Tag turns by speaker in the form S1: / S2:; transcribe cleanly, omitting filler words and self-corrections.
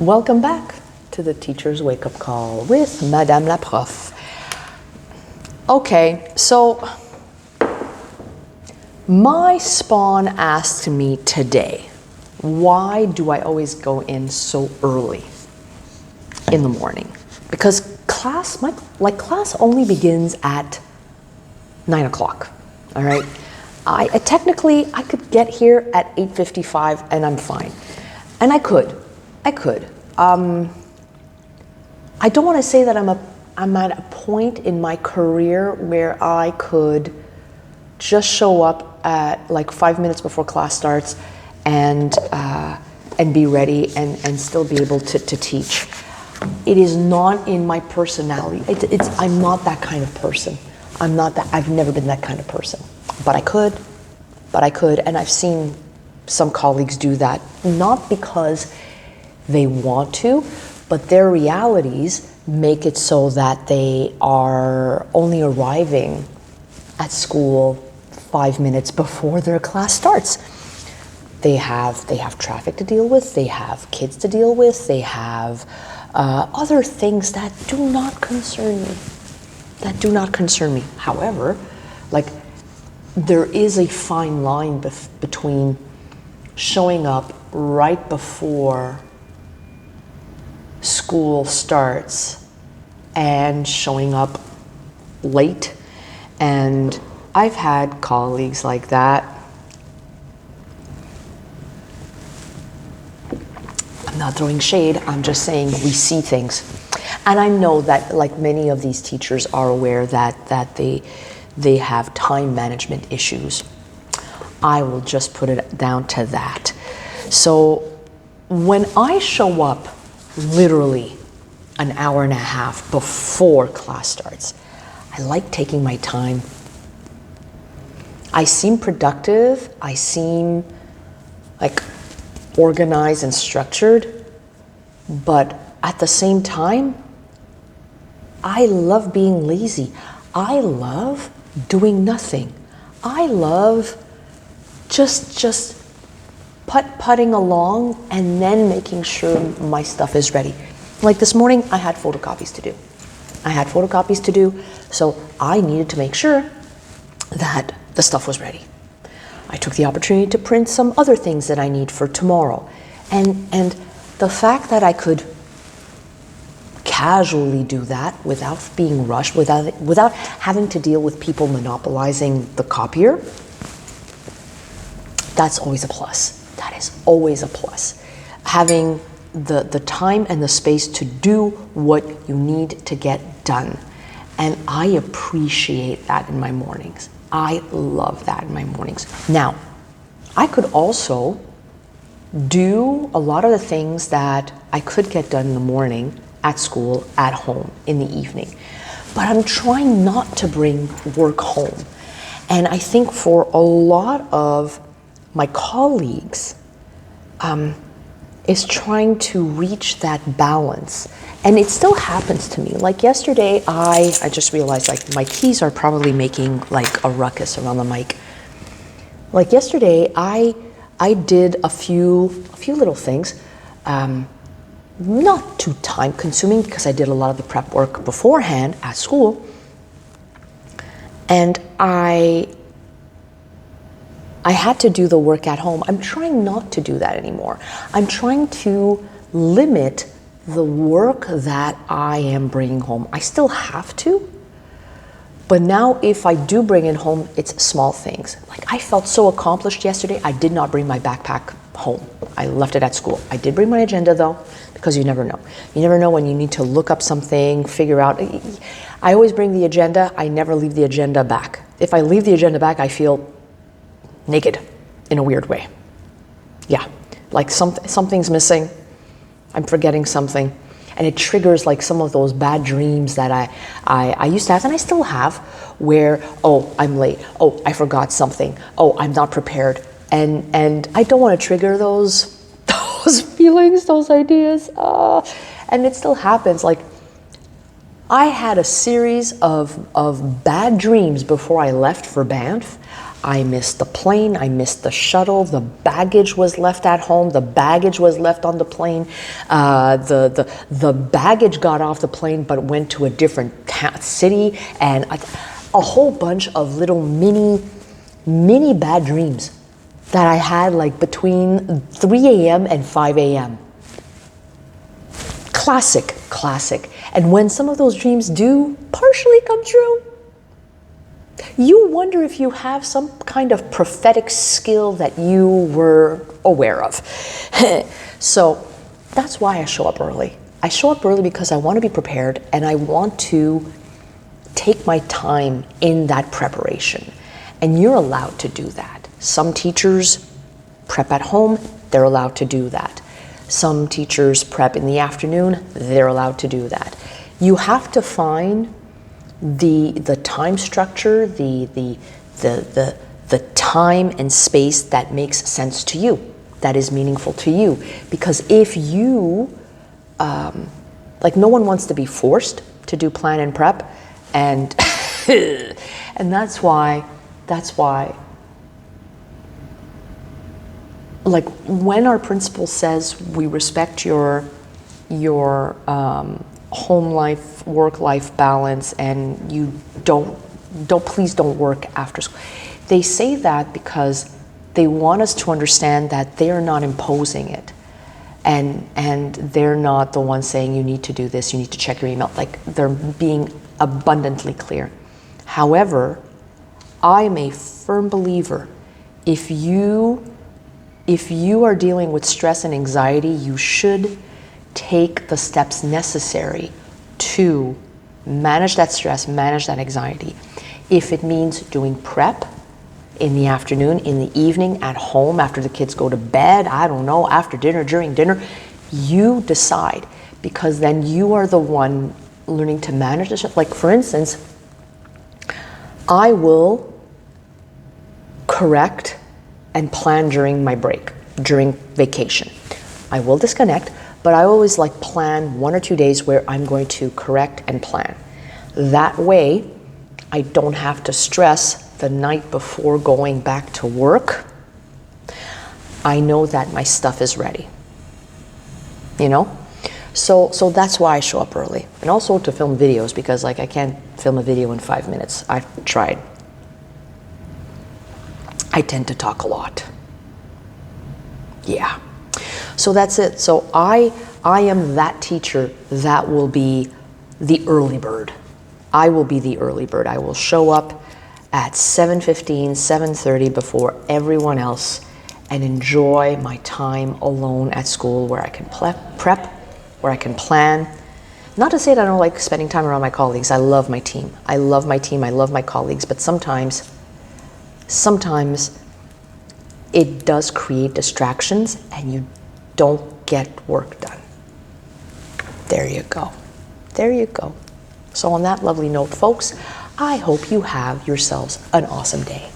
S1: Welcome back to the Teacher's Wake Up Call with Madame la Prof. Okay, so my spawn asked me today, why do I always go in so early in the morning? Because class only begins at 9 o'clock, all right? Technically, I could get here at 8:55 and I'm fine. And I could. I don't want to say that I'm at a point in my career where I could just show up at like 5 minutes before class starts and be ready and still be able to teach. It is not in my personality. I'm not that kind of person. I've never been that kind of person. But I could, and I've seen some colleagues do that, not because they want to, but their realities make it so that they are only arriving at school 5 minutes before their class starts. They have traffic to deal with, they have kids to deal with, they have other things that do not concern me. However, there is a fine line between showing up right before school starts and showing up late. And I've had colleagues like that. I'm not throwing shade, I'm just saying we see things. And I know that like many of these teachers are aware that they have time management issues. I will just put it down to that. So when I show up literally an hour and a half before class starts, I like taking my time. I seem productive, I seem like organized and structured, but at the same time, I love being lazy. I love doing nothing. I love just putting along and then making sure my stuff is ready. Like this morning, I had photocopies to do. So I needed to make sure that the stuff was ready. I took the opportunity to print some other things that I need for tomorrow. And the fact that I could casually do that without being rushed, without having to deal with people monopolizing the copier, that's always a plus. That is always a plus. Having the time and the space to do what you need to get done. And I appreciate that in my mornings. I love that in my mornings. Now, I could also do a lot of the things that I could get done in the morning, at school, at home, in the evening. But I'm trying not to bring work home. And I think for a lot of my colleagues, is trying to reach that balance. And it still happens to me. Like yesterday, I just realized like my keys are probably making like a ruckus around the mic. Like yesterday, I did a few little things, not too time consuming because I did a lot of the prep work beforehand at school. And I had to do the work at home. I'm trying not to do that anymore. I'm trying to limit the work that I am bringing home. I still have to, but now if I do bring it home, it's small things. Like I felt so accomplished yesterday, I did not bring my backpack home. I left it at school. I did bring my agenda though, because you never know. You never know when you need to look up something, figure out. I always bring the agenda, I never leave the agenda back. If I leave the agenda back, I feel naked in a weird way. Yeah, like something's missing. I'm forgetting something. And it triggers like some of those bad dreams that I used to have, and I still have, where, oh, I'm late. Oh, I forgot something. Oh, I'm not prepared. And I don't want to trigger those feelings, those ideas. And it still happens. Like, I had a series of bad dreams before I left for Banff. I missed the plane, I missed the shuttle, the baggage was left at home, the baggage was left on the plane, the baggage got off the plane but went to a different city, and a whole bunch of little mini bad dreams that I had like between 3 a.m. and 5 a.m. Classic. And when some of those dreams do partially come true, you wonder if you have some kind of prophetic skill that you were aware of. So that's why I show up early. I show up early because I want to be prepared and I want to take my time in that preparation. And you're allowed to do that. Some teachers prep at home, they're allowed to do that. Some teachers prep in the afternoon, they're allowed to do that. You have to find the time structure, the time and space that makes sense to you, that is meaningful to you. Because if you, like no one wants to be forced to do plan and prep, and and that's why, like when our principal says we respect your home life, work life balance, and you please don't work after school. They say that because they want us to understand that they are not imposing it, and they're not the ones saying you need to do this, you need to check your email. Like they're being abundantly clear. However, I am a firm believer, if you are dealing with stress and anxiety, you should take the steps necessary to manage that stress, manage that anxiety. If it means doing prep in the afternoon, in the evening, at home, after the kids go to bed, I don't know, after dinner, during dinner, you decide, because then you are the one learning to manage the stress. Like for instance, I will correct and plan during my break, during vacation. I will disconnect, but I always like plan 1 or 2 days where I'm going to correct and plan. That way, I don't have to stress the night before going back to work. I know that my stuff is ready, you know? So that's why I show up early. And also to film videos, because like I can't film a video in 5 minutes. I've tried. I tend to talk a lot. Yeah. So that's it. So I am that teacher that will be the early bird. I will be the early bird. I will show up at 7:15, 7:30 before everyone else and enjoy my time alone at school where I can prep, where I can plan. Not to say that I don't like spending time around my colleagues. I love my team. I love my team. I love my colleagues. But sometimes it does create distractions and you don't get work done. There you go. There you go. So on that lovely note, folks, I hope you have yourselves an awesome day.